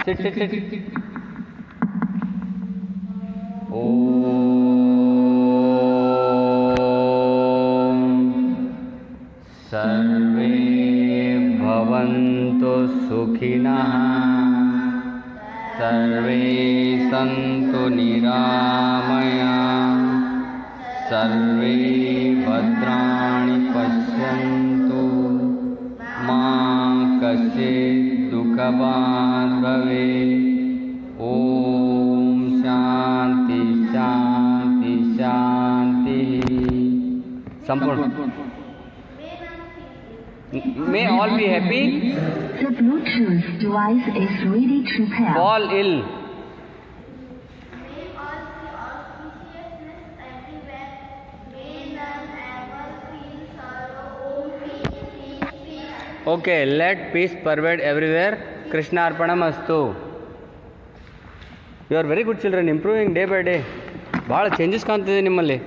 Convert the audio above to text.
Sit, sit, sit. Om सर्वे भवन्तु सुखिनः सर्वे सन्तु निरामयाः सर्वे भद्राणि पश्यन्तु मा कश्चित् दुःखभाग् भवेत् ॐ शान्ति शान्ति शान्तिः संपूर्ण May all be happy. The Bluetooth device is ready to pair. Fall ill. May all see auspiciousness everywhere. May none ever feel sorrow. Om peace, peace, peace. Okay, let peace pervade everywhere. Krishna Arpanamastu. You are very good children, improving day by day. ಭಾಳ changes ಕಾಣ್ತಿದೆ ನಿಮ್ಮಲ್ಲಿ.